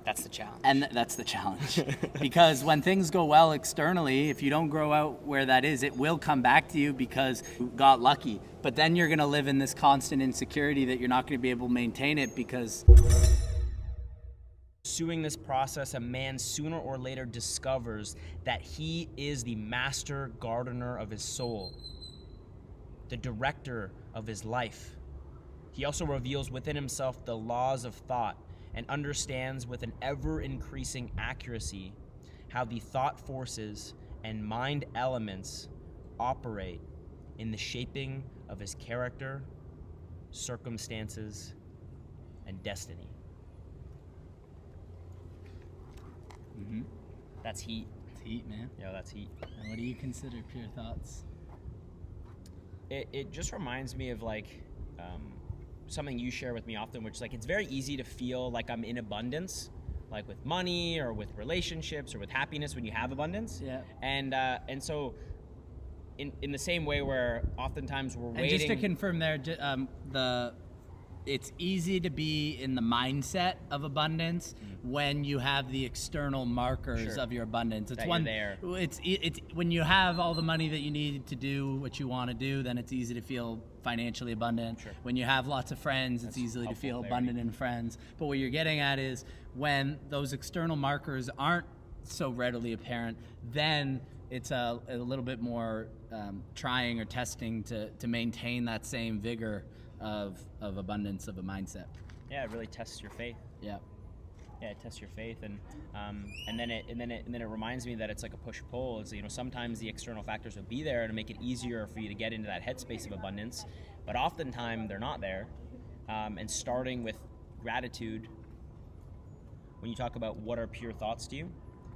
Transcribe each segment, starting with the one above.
That's the challenge. And that's the challenge. Because when things go well externally, if you don't grow out where that is, it will come back to you because you got lucky. But then you're going to live in this constant insecurity that you're not going to be able to maintain it because... Pursuing this process, a man sooner or later discovers that he is the master gardener of his soul, the director of his life. He also reveals within himself the laws of thought and understands with an ever-increasing accuracy how the thought forces and mind elements operate in the shaping of his character, circumstances, and destiny. Mm-hmm. That's heat. It's heat, man. Yeah, that's heat. And what do you consider pure thoughts? It just reminds me of something you share with me often, which is it's very easy to feel like I'm in abundance, like with money or with relationships or with happiness when you have abundance. Yeah. And so in the same way where oftentimes we're waiting. And just to confirm there, it's easy to be in the mindset of abundance when you have the external markers of your abundance. It's It's when you have all the money that you need to do what you want to do, then it's easy to feel financially abundant. Sure. When you have lots of friends, it's easy to feel abundant in friends. But what you're getting at is when those external markers aren't so readily apparent, then it's a little bit more trying or testing to maintain that same vigor of abundance of a mindset. Yeah, it really tests your faith. Yeah. Yeah, it tests your faith, and then it reminds me that it's like a push-pull. It's sometimes the external factors will be there to make it easier for you to get into that headspace of abundance, but oftentimes they're not there. And starting with gratitude. When you talk about what are pure thoughts to you,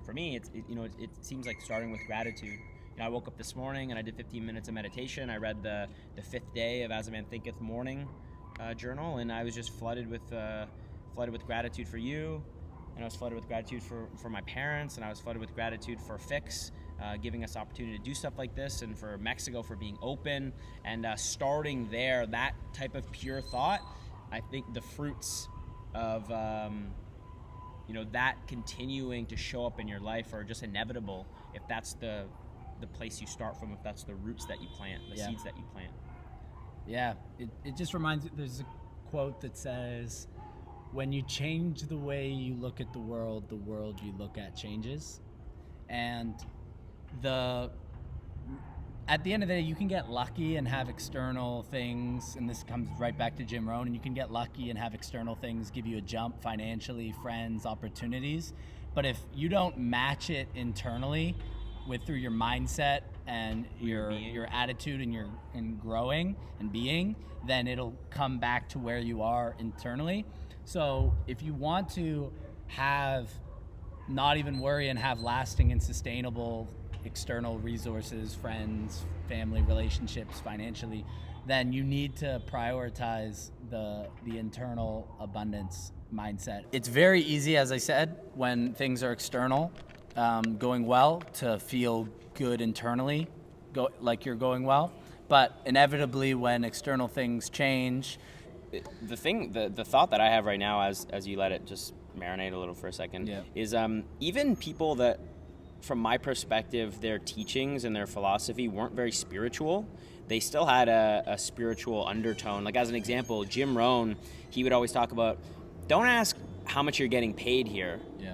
for me, it seems like starting with gratitude. I woke up this morning and I did 15 minutes of meditation. I read the 5th day of As a Man Thinketh morning journal, and I was just flooded with gratitude for you, and I was flooded with gratitude for my parents, and I was flooded with gratitude for Fix giving us opportunity to do stuff like this, and for Mexico for being open, and starting there, that type of pure thought. I think the fruits of that continuing to show up in your life are just inevitable if that's the place you start from, if that's the roots that you plant, the seeds that you plant. Yeah, it just reminds me, there's a quote that says, when you change the way you look at the world you look at changes. And at the end of the day, you can get lucky and have external things, and this comes right back to Jim Rohn, and you can get lucky and have external things give you a jump financially, friends, opportunities. But if you don't match it internally through your mindset and your attitude and growing and being, then it'll come back to where you are internally. So if you want to not even worry and have lasting and sustainable external resources, friends, family, relationships, financially, then you need to prioritize the internal abundance mindset. It's very easy, as I said, when things are external, going well, to feel good internally, like you're going well. But inevitably, when external things change, the thought that I have right now, as you let it just marinate a little for a second, is even people that, from my perspective, their teachings and their philosophy weren't very spiritual, they still had a spiritual undertone. Like, as an example, Jim Rohn, he would always talk about, don't ask how much you're getting paid here. Yeah.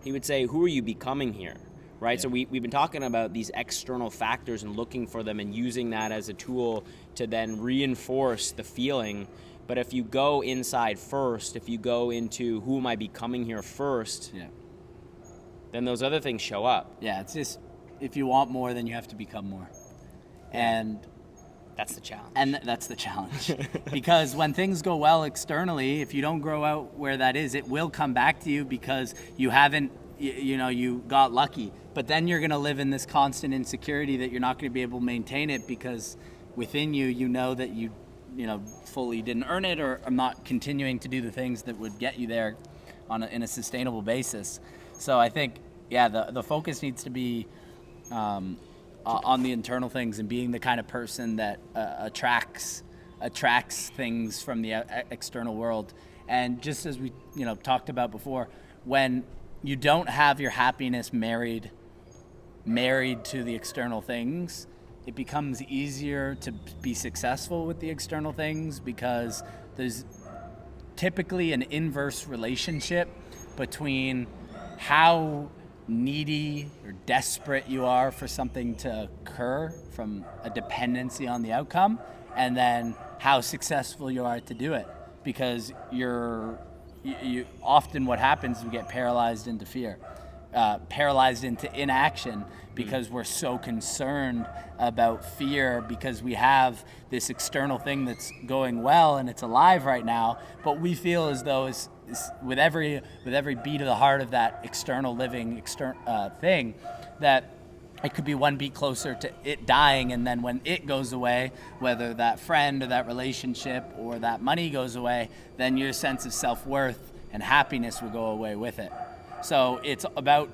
He would say, who are you becoming here? Right? Yeah. So we've been talking about these external factors and looking for them and using that as a tool to then reinforce the feeling. But if you go inside first, if you go into who am I becoming here first, then those other things show up. Yeah, it's just, if you want more, then you have to become more. Yeah. And that's the challenge. And that's the challenge. Because when things go well externally, if you don't grow out where that is, it will come back to you because you haven't, you got lucky. But then you're going to live in this constant insecurity that you're not going to be able to maintain it because within you, you know that you fully didn't earn it, or are not continuing to do the things that would get you there in a sustainable basis. So I think, the focus needs to be on the internal things and being the kind of person that attracts things from the external world. And just as we talked about before, when you don't have your happiness married to the external things, it becomes easier to be successful with the external things, because there's typically an inverse relationship between how needy or desperate you are for something to occur from a dependency on the outcome, and then how successful you are to do it. Because you often, what happens, we get paralyzed into fear, paralyzed into inaction, because we're so concerned about fear, because we have this external thing that's going well and it's alive right now, but we feel as though it's with every beat of the heart of that external living thing, that it could be one beat closer to it dying, and then when it goes away, whether that friend or that relationship or that money goes away, then your sense of self-worth and happiness will go away with it. So it's about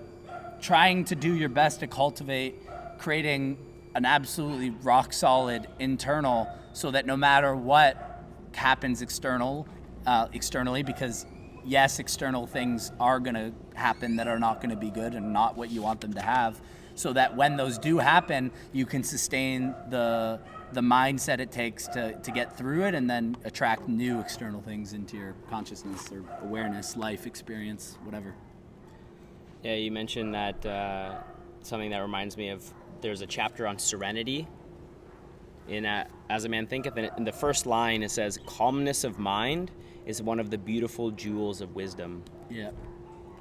trying to do your best to cultivate creating an absolutely rock solid internal, so that no matter what happens externally, because yes, external things are going to happen that are not going to be good and not what you want them to have, so that when those do happen, you can sustain the mindset it takes to get through it, and then attract new external things into your consciousness or awareness, life experience, whatever. Yeah, you mentioned that something that reminds me of, there's a chapter on serenity in As a Man Thinketh, and in the first line it says, "Calmness of mind is one of the beautiful jewels of wisdom." Yeah.